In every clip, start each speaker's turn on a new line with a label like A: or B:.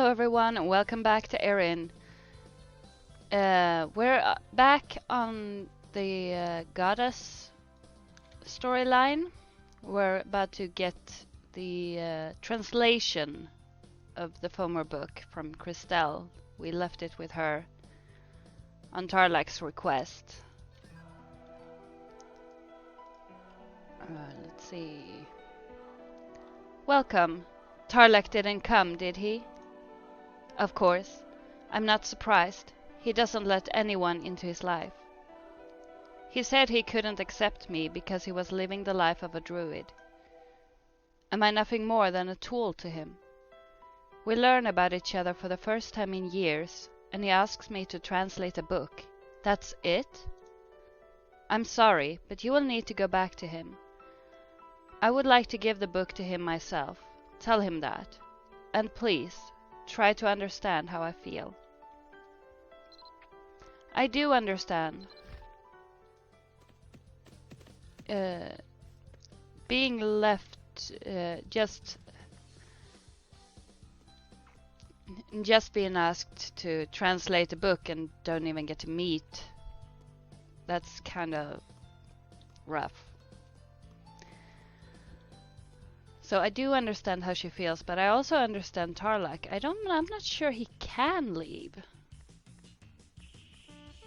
A: Hello everyone and welcome back to Erin. We're back on the goddess storyline. We're about to get the translation of the Fomer book from Christelle. We left it with her on Tarlak's request. Let's see. Welcome. Tarlak didn't come, did he? Of course. I'm not surprised. He doesn't let anyone into his life. He said he couldn't accept me because he was living the life of a druid. Am I nothing more than a tool to him? We learn about each other for the first time in years, and he asks me to translate a book. That's it? I'm sorry, but you will need to go back to him. I would like to give the book to him myself. Tell him that. And please, try to understand how I feel. I do understand. Being left just being asked to translate a book and don't even get to meet, that's kind of rough. So I do understand how she feels, but I also understand Tarlak. I'm not sure he can leave.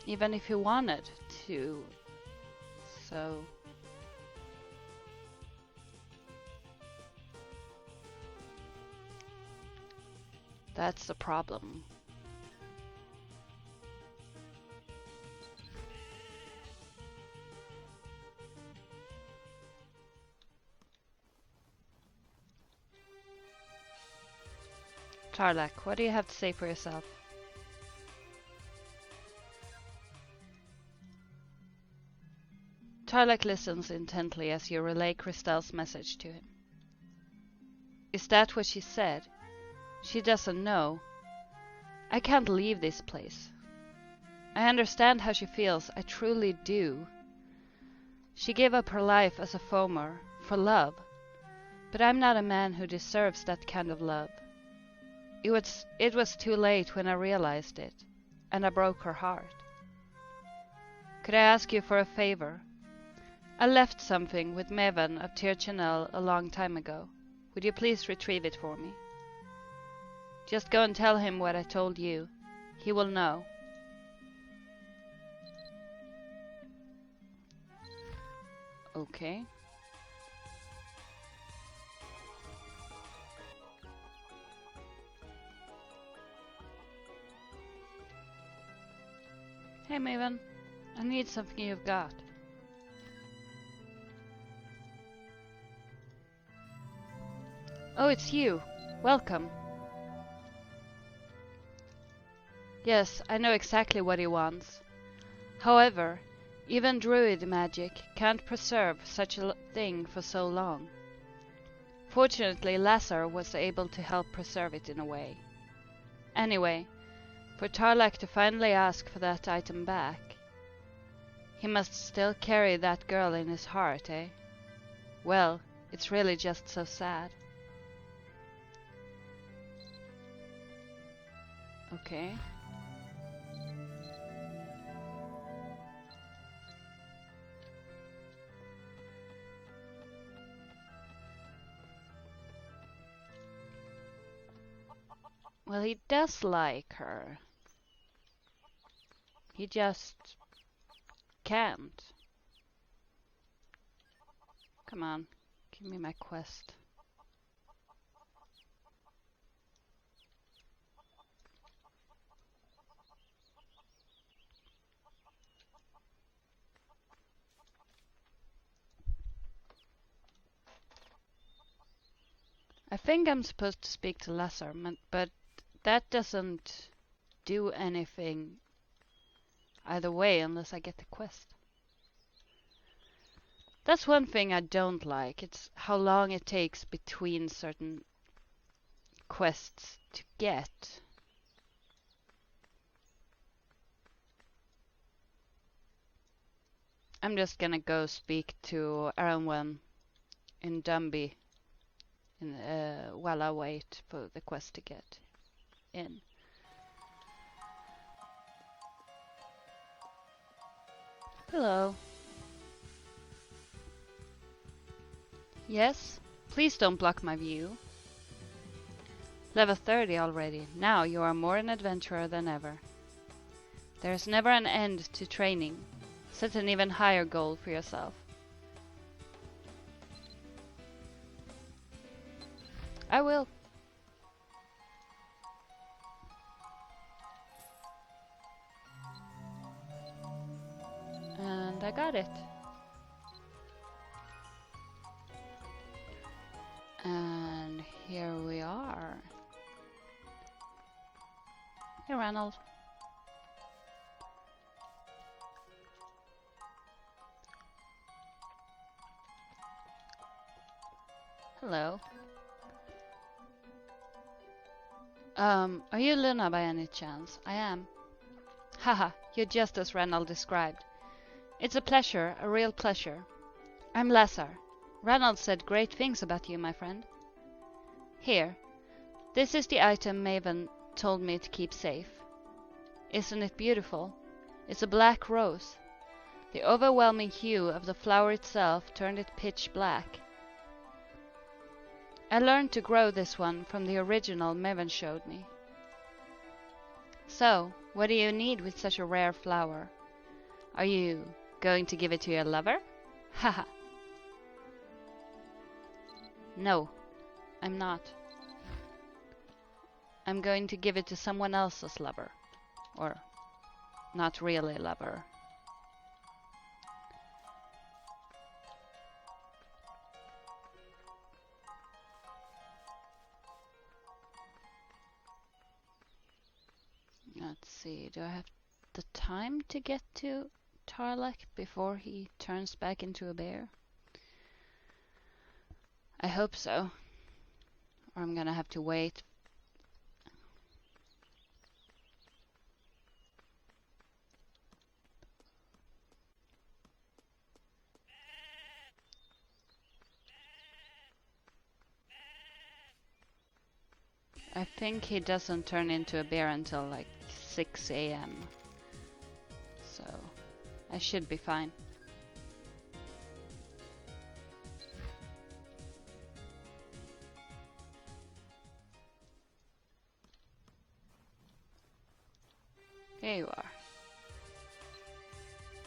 A: Even if he wanted to. So that's the problem. Tarlak, what do you have to say for yourself? Tarlak listens intently as you relay Christelle's message to him. Is that what she said? She doesn't know. I can't leave this place. I understand how she feels, I truly do. She gave up her life as a foamer, for love. But I'm not a man who deserves that kind of love. It was too late when I realized it, and I broke her heart. Could I ask you for a favor? I left something with Mevan of Tir Chanel a long time ago. Would you please retrieve it for me? Just go and tell him what I told you. He will know. Okay. Hey Maven, I need something you've got. Oh, it's you. Welcome. Yes, I know exactly what he wants. However, even druid magic can't preserve such a thing for so long. Fortunately, Lazar was able to help preserve it in a way. Anyway, for Tarlak to finally ask for that item back, he must still carry that girl in his heart, eh? Well, it's really just so sad. Okay. Well, he does like her. He just can't. Come on, give me my quest. I think I'm supposed to speak to Lazar, but that doesn't do anything either way unless I get the quest. That's one thing I don't like. It's how long it takes between certain quests to get. I'm just gonna go speak to Aranwen in Dumby while I wait for the quest to get. in. Hello. Yes? Please don't block my view. Level 30 already. Now you are more an adventurer than ever. There is never an end to training. Set an even higher goal for yourself. I will. And I got it. And here we are. Hey, Ranald. Hello. Are you Luna by any chance? I am. Haha, you're just as Ranald described. It's a pleasure, a real pleasure. I'm Lazar. Ranald said great things about you, my friend. Here. This is the item Maven told me to keep safe. Isn't it beautiful? It's a black rose. The overwhelming hue of the flower itself turned it pitch black. I learned to grow this one from the original Maven showed me. So, what do you need with such a rare flower? Are you going to give it to your lover? Haha. No, I'm not. I'm going to give it to someone else's lover. Or, not really lover. Let's see, do I have the time to get to Tarlak before he turns back into a bear? I hope so. Or I'm gonna have to wait. I think he doesn't turn into a bear until like 6 a.m. So I should be fine. Here you are.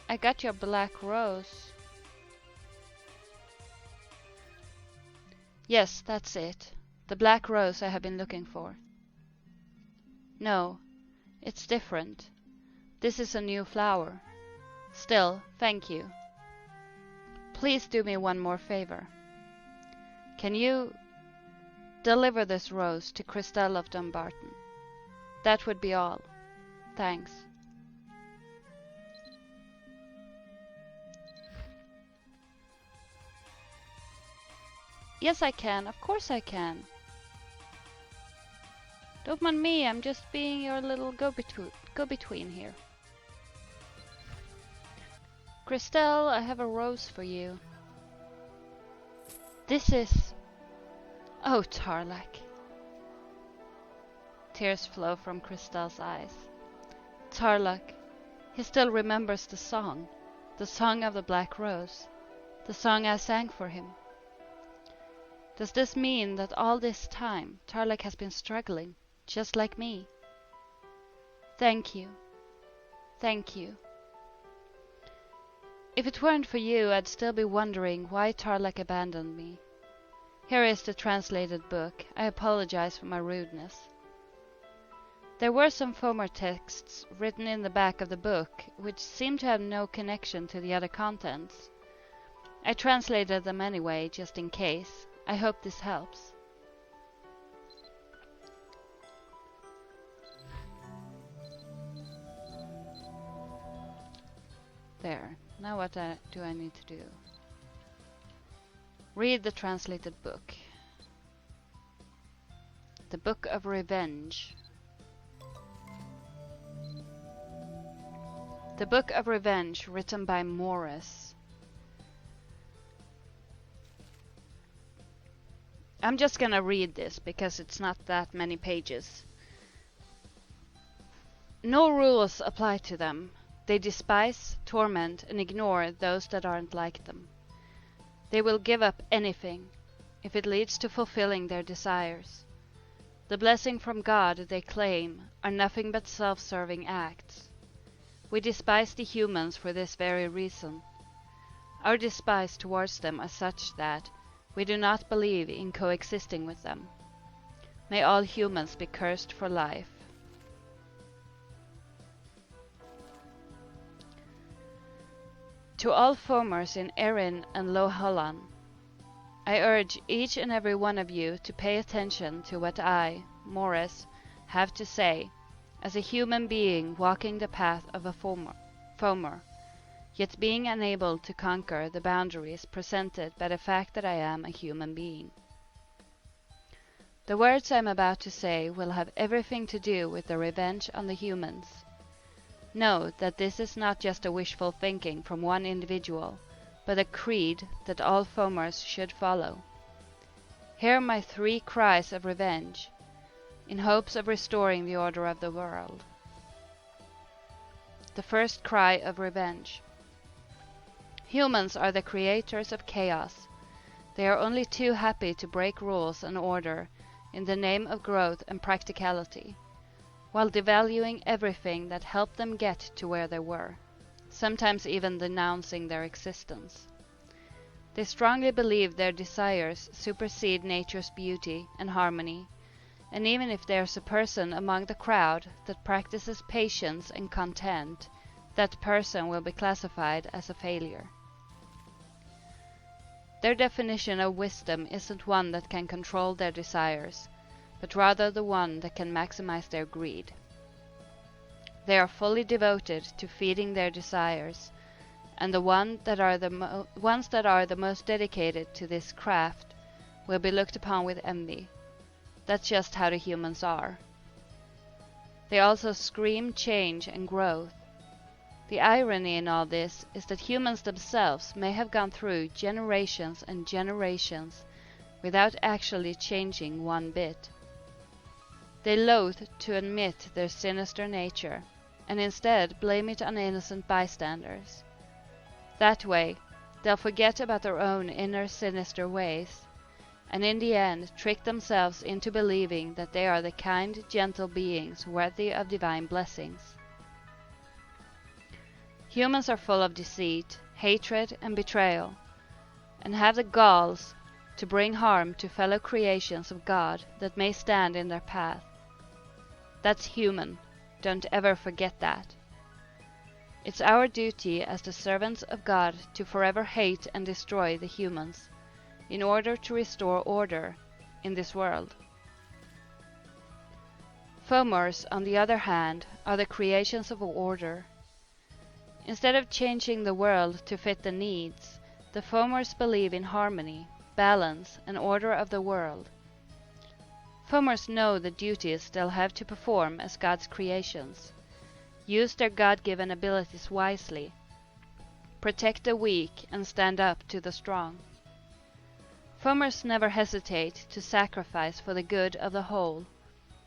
A: I got your black rose. Yes, that's it. The black rose I have been looking for. No, it's different. This is a new flower. Still, thank you. Please do me one more favor. Can you deliver this rose to Christelle of Dumbarton? That would be all. Thanks. Yes, I can. Of course I can. Don't mind me, I'm just being your little go-between here. Christelle, I have a rose for you. This is... Oh, Tarlak. Tears flow from Christelle's eyes. Tarlak, he still remembers the song of the Black Rose, the song I sang for him. Does this mean that all this time Tarlak has been struggling, just like me? Thank you. Thank you. If it weren't for you, I'd still be wondering why Tarlak abandoned me. Here is the translated book. I apologize for my rudeness. There were some Fomor texts written in the back of the book, which seemed to have no connection to the other contents. I translated them anyway, just in case. I hope this helps. There. Now what do I need to do? Read the translated book. The Book of Revenge. The Book of Revenge, written by Morris. I'm just gonna read this because it's not that many pages. No rules apply to them. They despise, torment, and ignore those that aren't like them. They will give up anything, if it leads to fulfilling their desires. The blessing from God they claim are nothing but self-serving acts. We despise the humans for this very reason. Our despise towards them is such that we do not believe in coexisting with them. May all humans be cursed for life. To all foamers in Erin and Low-Holland, I urge each and every one of you to pay attention to what I, Morris, have to say, as a human being walking the path of a foamer, yet being unable to conquer the boundaries presented by the fact that I am a human being. The words I am about to say will have everything to do with the revenge on the humans. Know that this is not just a wishful thinking from one individual, but a creed that all foamers should follow. Hear my 3 cries of revenge, in hopes of restoring the order of the world. The first cry of revenge. Humans are the creators of chaos. They are only too happy to break rules and order in the name of growth and practicality, while devaluing everything that helped them get to where they were, sometimes even denouncing their existence. They strongly believe their desires supersede nature's beauty and harmony, and even if there's a person among the crowd that practices patience and content, that person will be classified as a failure. Their definition of wisdom isn't one that can control their desires, but rather the one that can maximize their greed. They are fully devoted to feeding their desires, and the ones that are the most dedicated to this craft will be looked upon with envy. That's just how the humans are. They also scream change and growth. The irony in all this is that humans themselves may have gone through generations and generations without actually changing one bit. They loathe to admit their sinister nature, and instead blame it on innocent bystanders. That way, they'll forget about their own inner sinister ways, and in the end trick themselves into believing that they are the kind, gentle beings worthy of divine blessings. Humans are full of deceit, hatred, and betrayal, and have the galls to bring harm to fellow creations of God that may stand in their path. That's human. Don't ever forget that. It's our duty as the servants of God to forever hate and destroy the humans, in order to restore order in this world. Foamers, on the other hand, are the creations of order. Instead of changing the world to fit the needs, the foamers believe in harmony, balance, and order of the world. Foamers know the duties they'll have to perform as God's creations, use their God-given abilities wisely, protect the weak, and stand up to the strong. Foamers never hesitate to sacrifice for the good of the whole,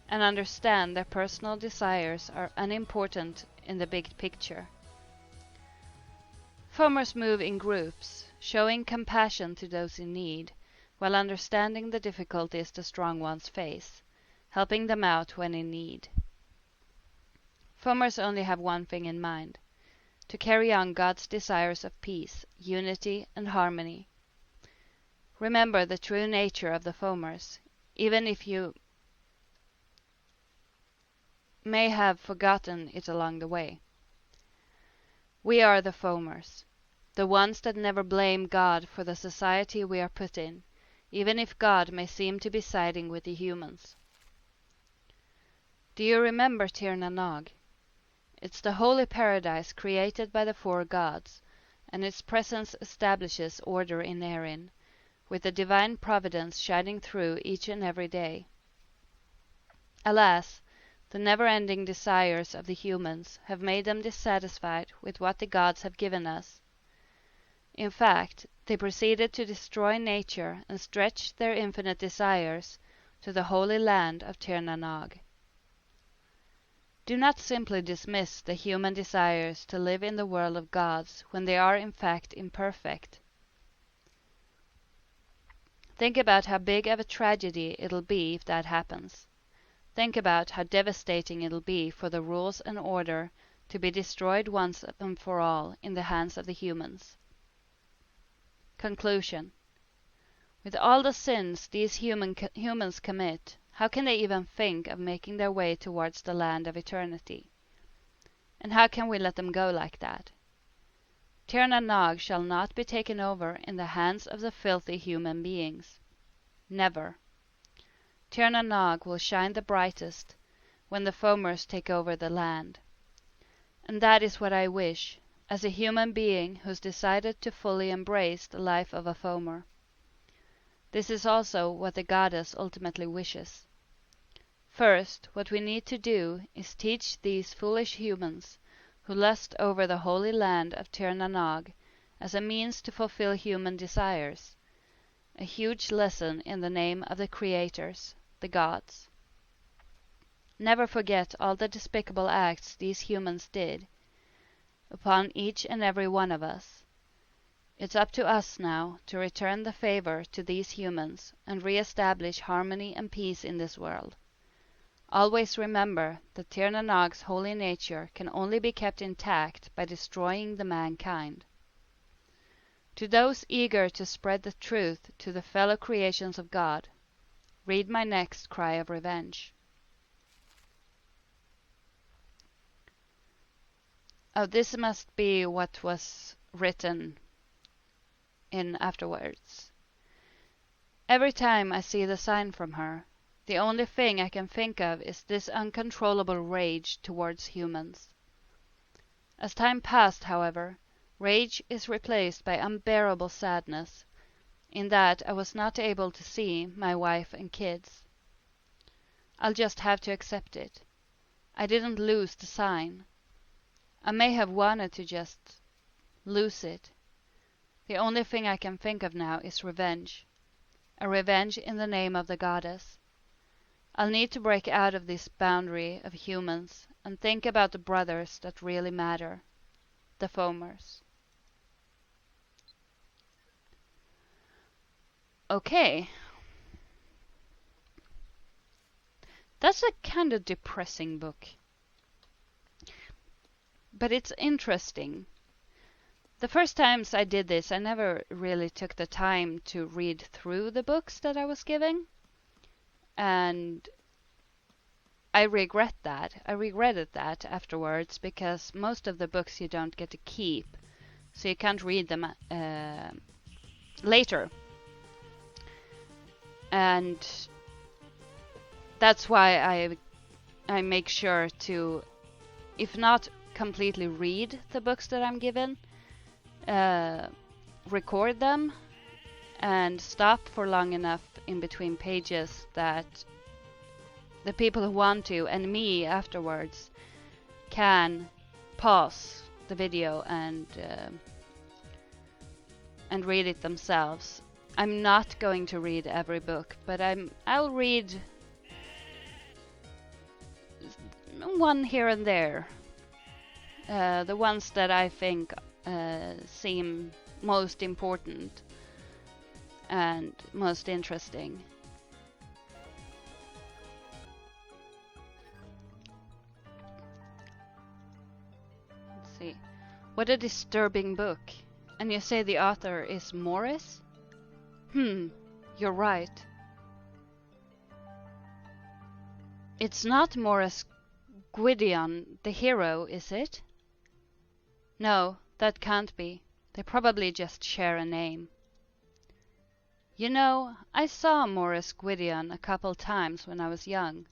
A: and understand their personal desires are unimportant in the big picture. Foamers move in groups, showing compassion to those in need, while understanding the difficulties the strong ones face, helping them out when in need. Foamers only have one thing in mind: to carry on God's desires of peace, unity, and harmony. Remember the true nature of the foamers, even if you may have forgotten it along the way. We are the foamers, the ones that never blame God for the society we are put in, even if God may seem to be siding with the humans. Do you remember Tir na Nog? It's the holy paradise created by the 4 gods, and its presence establishes order in Erin, with the divine providence shining through each and every day. Alas, the never-ending desires of the humans have made them dissatisfied with what the gods have given us. In fact, they proceeded to destroy nature and stretch their infinite desires to the holy land of Tir na Nog. Do not simply dismiss the human desires to live in the world of gods when they are in fact imperfect. Think about how big of a tragedy it'll be if that happens. Think about how devastating it'll be for the rules and order to be destroyed once and for all in the hands of the humans. Conclusion. With all the sins these humans commit, how can they even think of making their way towards the land of eternity? And how can we let them go like that? Tir na Nog shall not be taken over in the hands of the filthy human beings. Never. Tir na Nog will shine the brightest when the Fomers take over the land. And that is what I wish, as a human being who's decided to fully embrace the life of a Fomer. This is also what the goddess ultimately wishes. First, what we need to do is teach these foolish humans who lust over the holy land of Tir na Nog as a means to fulfill human desires, a huge lesson in the name of the creators, the gods. Never forget all the despicable acts these humans did upon each and every one of us. It's up to us now to return the favor to these humans and re-establish harmony and peace in this world. Always remember that Tir na Nog's holy nature can only be kept intact by destroying the mankind. To those eager to spread the truth to the fellow creations of God, read my next cry of revenge. Oh, this must be what was written in afterwards. Every time I see the sign from her, the only thing I can think of is this uncontrollable rage towards humans. As time passed, however, rage is replaced by unbearable sadness, in that I was not able to see my wife and kids. I'll just have to accept it. I didn't lose the sign. I may have wanted to just lose it. The only thing I can think of now is revenge. A revenge in the name of the goddess. I'll need to break out of this boundary of humans and think about the brothers that really matter, the Fomers. Okay. That's a kind of depressing book. But it's interesting. The first times I did this, I never really took the time to read through the books that I was given. And I regret that. I regretted that afterwards because most of the books you don't get to keep. So you can't read them later. And that's why I make sure to, if not completely read the books that I'm given, record them and stop for long enough in between pages that the people who want to, and me afterwards, can pause the video and read it themselves. I'm not going to read every book, but I'll read one here and there. The ones that I think seem most important and most interesting. Let's see. What a disturbing book. And you say the author is Morris? You're right. It's not Morris Gwydion, the hero, is it? No, that can't be. They probably just share a name. You know, I saw Morris Gwydion a couple times when I was young.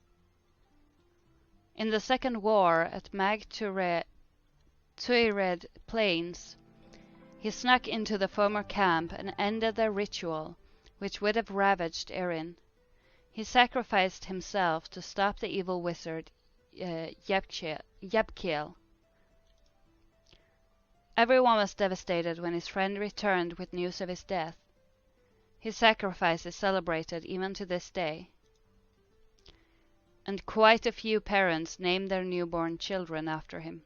A: In the Second War at Mag Tuired Plains, he snuck into the Fomer camp and ended their ritual, which would have ravaged Erin. He sacrificed himself to stop the evil wizard Yabkiel. Everyone was devastated when his friend returned with news of his death. His sacrifice is celebrated even to this day. and quite a few parents named their newborn children after him.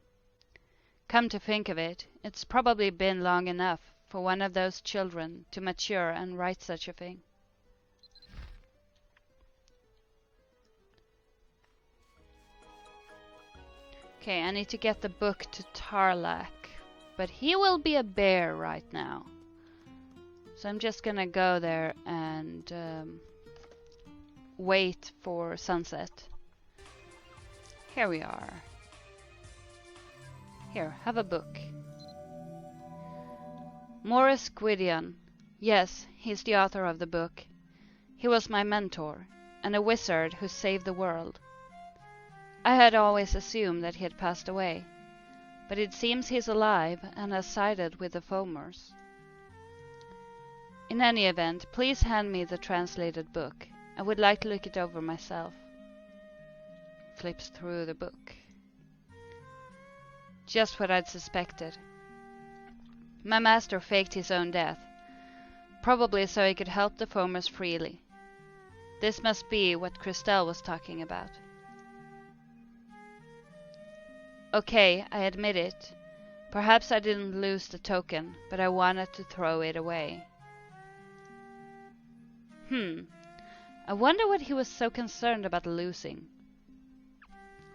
A: Come to think of it, it's probably been long enough for one of those children to mature and write such a thing. Okay, I need to get the book to Tarlac, but he will be a bear right now. So I'm just gonna go there and wait for sunset. Here we are. Here, have a book. Morris Gwydion. Yes, he's the author of the book. He was my mentor, and a wizard who saved the world. I had always assumed that he had passed away, but it seems he's alive and has sided with the Foamers. In any event, please hand me the translated book. I would like to look it over myself. Flips through the book. Just what I'd suspected. My master faked his own death, probably so he could help the Foamers freely. This must be what Christelle was talking about. Okay, I admit it. Perhaps I didn't lose the token, but I wanted to throw it away. I wonder what he was so concerned about losing.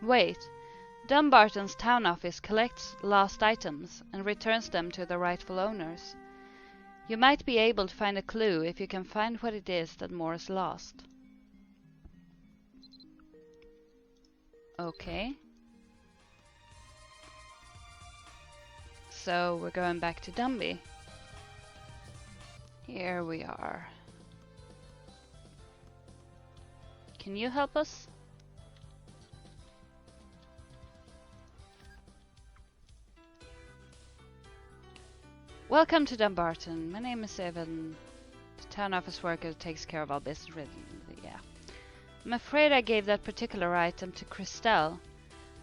A: Wait, Dumbarton's town office collects lost items and returns them to the rightful owners. You might be able to find a clue if you can find what it is that Morris lost. Okay. So we're going back to Dumby. Here we are. Can you help us? Welcome to Dumbarton. My name is Evan. The town office worker takes care of all business. Yeah. I'm afraid I gave that particular item to Christelle.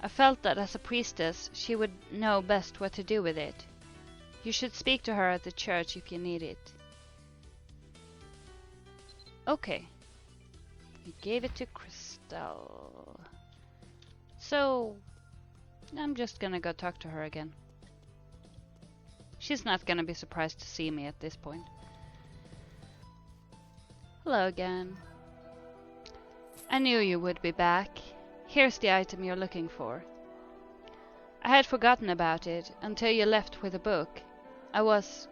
A: I felt that as a priestess, she would know best what to do with it. You should speak to her at the church if you need it. Okay. You gave it to Christelle. So, I'm just gonna go talk to her again. She's not gonna be surprised to see me at this point. Hello again. I knew you would be back. Here's the item you're looking for. I had forgotten about it until you left with the book. I was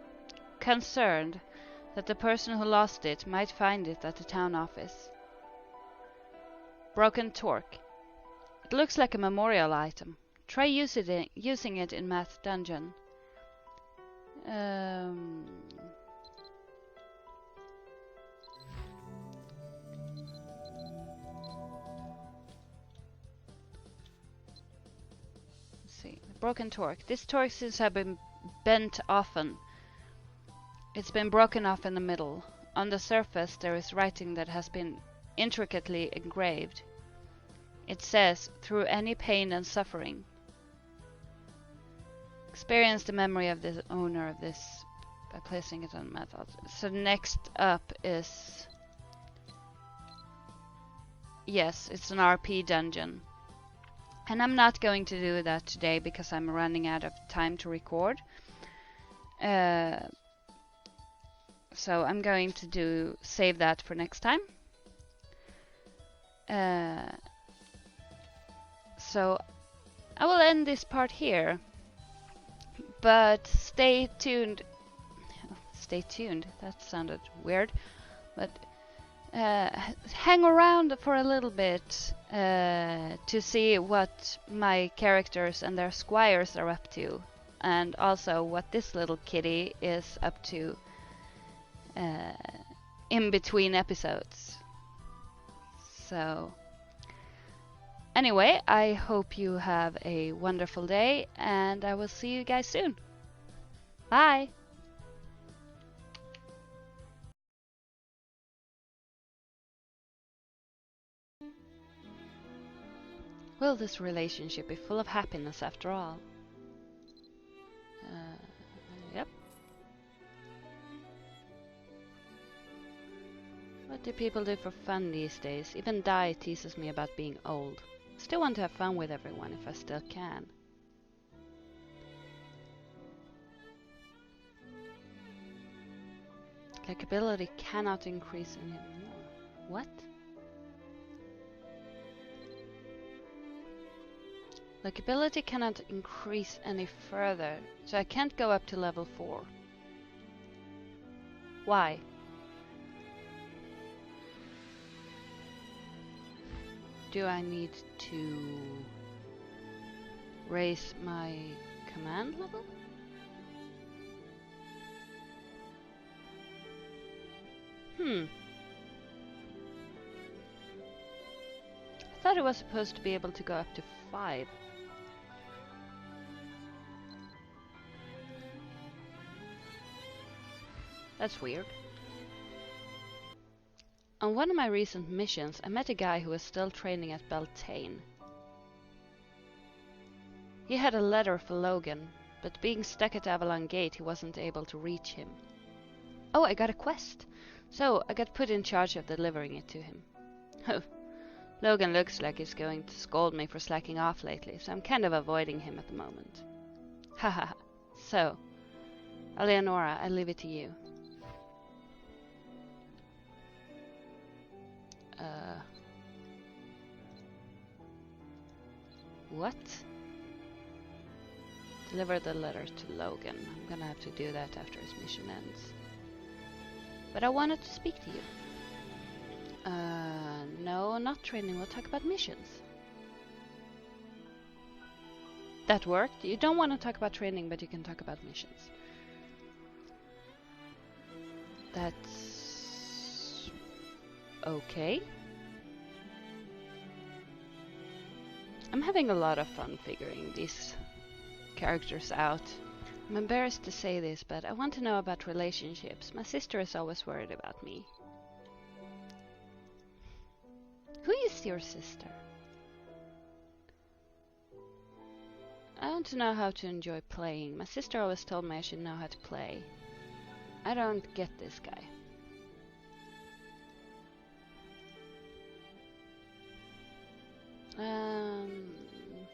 A: concerned that the person who lost it might find it at the town office. Broken torque. It looks like a memorial item. Try using it in Math Dungeon. Broken torque. This torque seems to have been bent often. It's been broken off in the middle. On the surface there is writing that has been intricately engraved. It says, through any pain and suffering. Experience the memory of the owner of this by placing it on method. So next up is... Yes, it's an RP dungeon. And I'm not going to do that today because I'm running out of time to record. So I'm going to save that for next time. So I will end this part here. But stay tuned. Stay tuned. That sounded weird. But hang around for a little bit to see what my characters and their squires are up to, and also what this little kitty is up to in between episodes. So anyway, I hope you have a wonderful day, and I will see you guys soon. Bye! Will this relationship be full of happiness after all? Yep. But What do people do for fun these days? Even Dai teases me about being old. Still want to have fun with everyone if I still can. Likability cannot increase anymore. What? Likability cannot increase any further, so I can't go up to level 4. Why? Do I need to raise my command level? I thought it was supposed to be able to go up to 5. That's weird. On one of my recent missions, I met a guy who was still training at Beltane. He had a letter for Logan, but being stuck at Avalon Gate, he wasn't able to reach him. Oh, I got a quest! So, I got put in charge of delivering it to him. Logan looks like he's going to scold me for slacking off lately, so I'm kind of avoiding him at the moment. Haha. So, Eleonora, I leave it to you. What? Deliver the letter to Logan. I'm gonna have to do that after his mission ends. But I wanted to speak to you. No, not training. We'll talk about missions. That worked. You don't want to talk about training, but you can talk about missions. That's okay. I'm having a lot of fun figuring these characters out. I'm embarrassed to say this, but I want to know about relationships. My sister is always worried about me. Who is your sister? I want to know how to enjoy playing. My sister always told me I should know how to play. I don't get this guy.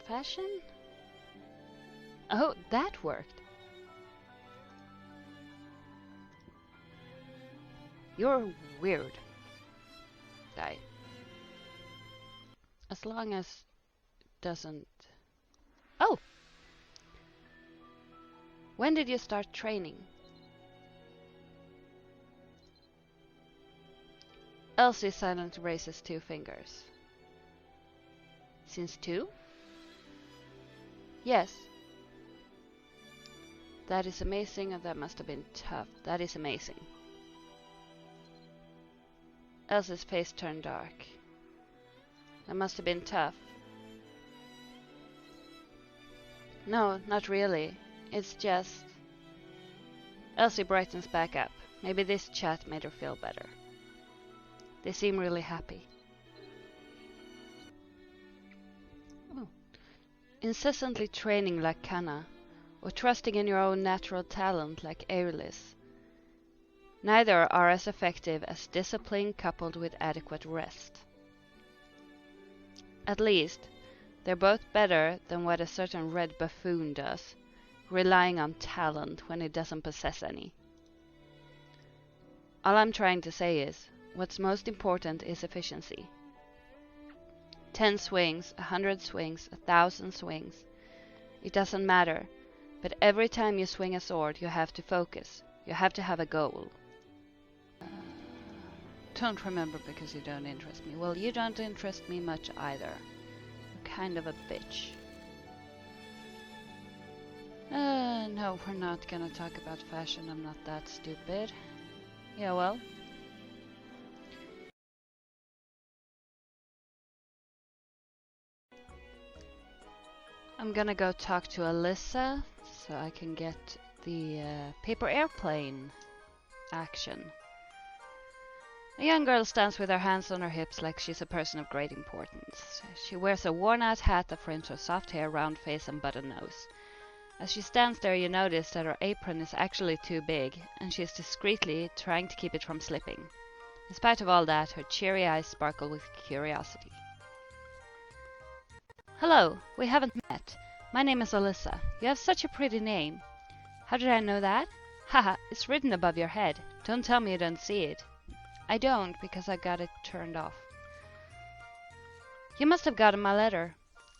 A: Fashion? Oh, that worked. You're weird, guy. As long as it doesn't... Oh! When did you start training? Elsie silently raises 2 fingers. Since 2? Yes. That is amazing, and that must have been tough. That is amazing. Elsie's face turned dark. That must have been tough. No, not really. It's just... Elsie brightens back up. Maybe this chat made her feel better. They seem really happy. Oh. Incessantly training like Kana, or trusting in your own natural talent like Aeris. Neither are as effective as discipline coupled with adequate rest. At least, they're both better than what a certain red buffoon does, relying on talent when he doesn't possess any. All I'm trying to say is, what's most important is efficiency. 10 swings, 100 swings, 1,000 swings. It doesn't matter, but every time you swing a sword, you have to focus. You have to have a goal. Don't remember because you don't interest me. Well, you don't interest me much either. You're kind of a bitch. No, we're not gonna talk about fashion. I'm not that stupid. Yeah, well. I'm gonna go talk to Alyssa so I can get the paper airplane action. A young girl stands with her hands on her hips like she's a person of great importance. She wears a worn-out hat that frames her soft hair, round face and button nose. As she stands there, you notice that her apron is actually too big, and she is discreetly trying to keep it from slipping. In spite of all that, her cheery eyes sparkle with curiosity. Hello, we haven't met. My name is Alyssa. You have such a pretty name. How did I know that? Haha, it's written above your head. Don't tell me you don't see it. I don't, because I got it turned off. You must have gotten my letter.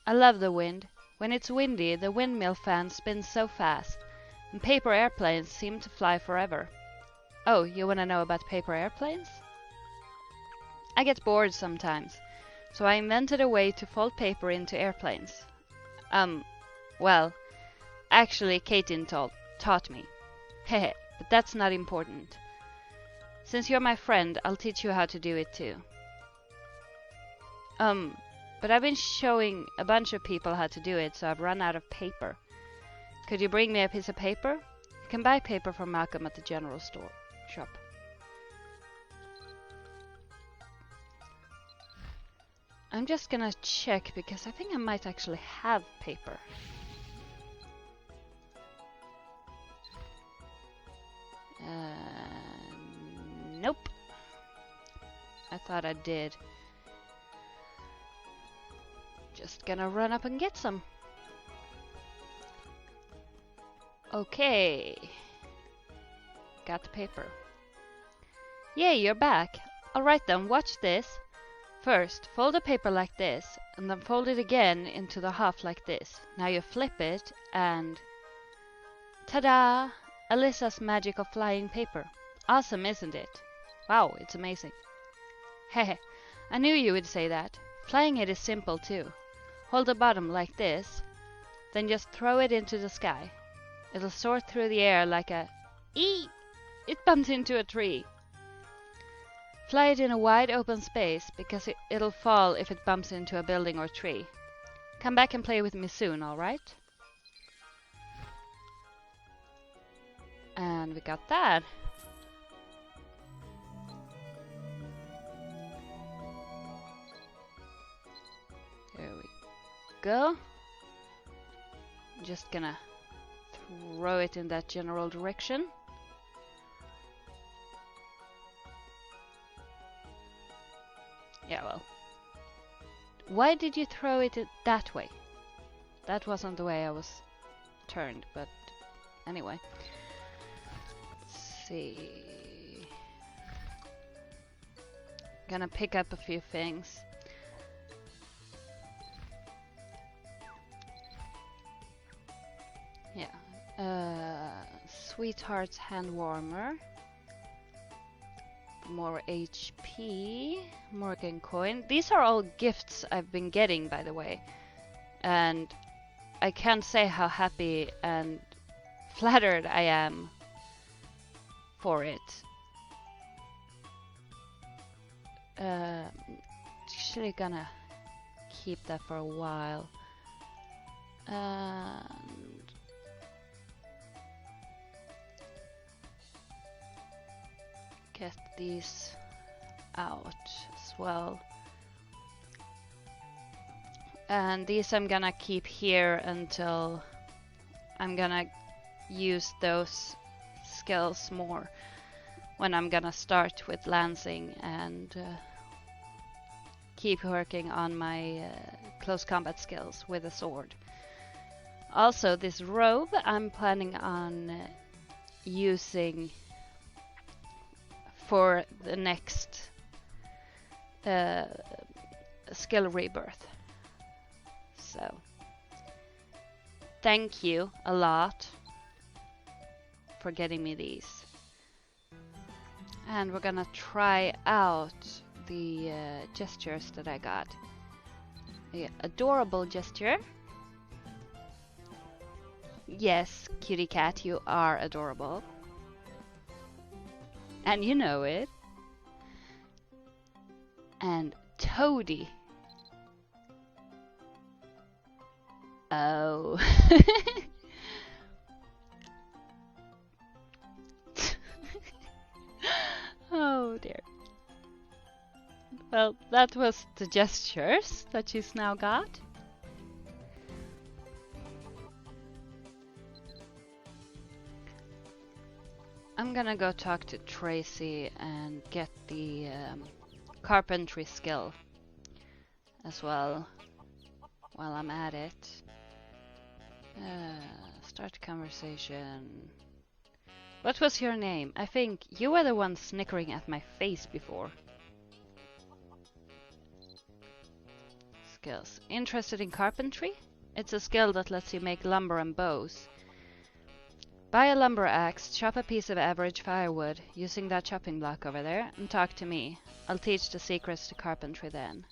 A: I love the wind. When it's windy, the windmill fan spins so fast, and paper airplanes seem to fly forever. Oh, you want to know about paper airplanes? I get bored sometimes, so I invented a way to fold paper into airplanes. Well, actually, Katin taught me. Hehe, but that's not important. Since you're my friend, I'll teach you how to do it too. But I've been showing a bunch of people how to do it, so I've run out of paper. Could you bring me a piece of paper? You can buy paper from Malcolm at the general store shop. I'm just gonna check because I think I might actually have paper. Nope. I thought I did. Just gonna run up and get some. Okay. Got the paper. Yay, you're back. Alright then, watch this. First, fold the paper like this, and then fold it again into the half like this. Now you flip it, and... ta-da! Alyssa's magic of flying paper. Awesome, isn't it? Wow, it's amazing. Hehe, I knew you would say that. Flying it is simple too. Hold the bottom like this, then just throw it into the sky. It'll soar through the air like a... Eee! It bumped into a tree. Fly it in a wide open space, because it'll fall if it bumps into a building or tree. Come back and play with me soon, alright? And we got that. There we go. Just gonna throw it in that general direction. Yeah, well. Why did you throw it that way? That wasn't the way I was turned, but anyway. Let's see. Gonna pick up a few things. Yeah. Sweetheart's hand warmer. More HP, Morgan coin. These are all gifts I've been getting, by the way. And I can't say how happy and flattered I am for it. Actually gonna keep that for a while. And get these out as well. And these I'm gonna keep here until I'm gonna use those skills more when I'm gonna start with lancing and keep working on my close combat skills with a sword. Also, this robe I'm planning on using for the next skill rebirth. So, thank you a lot for getting me these. And we're gonna try out the gestures that I got. The adorable gesture. Yes, kitty cat, you are adorable. And you know it. And Toady. Oh. Oh dear. Well, that was the gestures that she's now got. I'm gonna go talk to Tracy and get the carpentry skill as well while I'm at it. Start conversation. What was your name? I think you were the one snickering at my face before. Skills. Interested in carpentry? It's a skill that lets you make lumber and bows. Buy a lumber axe, chop a piece of average firewood using that chopping block over there, and talk to me. I'll teach the secrets to carpentry then.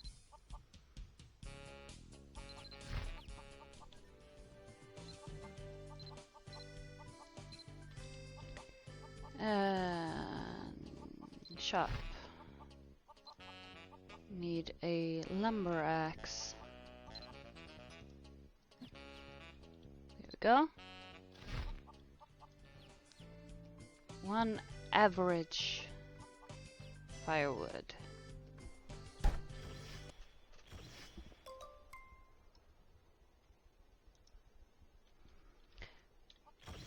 A: Shop. Need a lumber axe. There we go. One average firewood.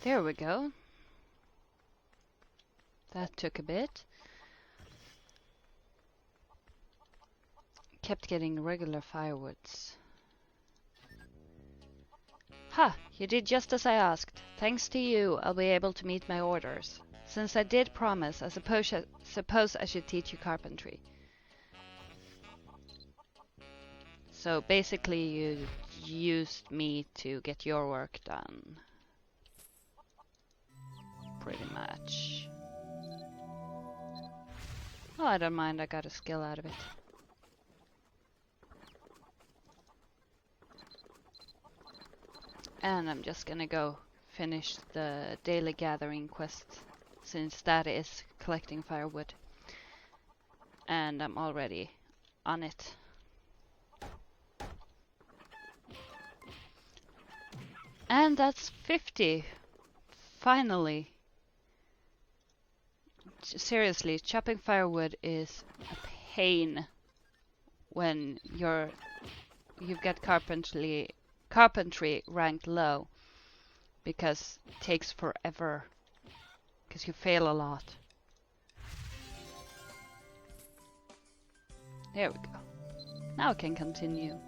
A: There we go. That took a bit. Kept getting regular firewoods. Ha! You did just as I asked. Thanks to you, I'll be able to meet my orders. Since I did promise, I suppose I should teach you carpentry. So basically you used me to get your work done. Pretty much. Oh, I don't mind, I got a skill out of it. And I'm just gonna go finish the daily gathering quest, since that is collecting firewood. And I'm already on it. And that's 50. Finally. Seriously, chopping firewood is a pain when you've got carpentry ranked low, because it takes forever, because you fail a lot. There we go. Now I can continue.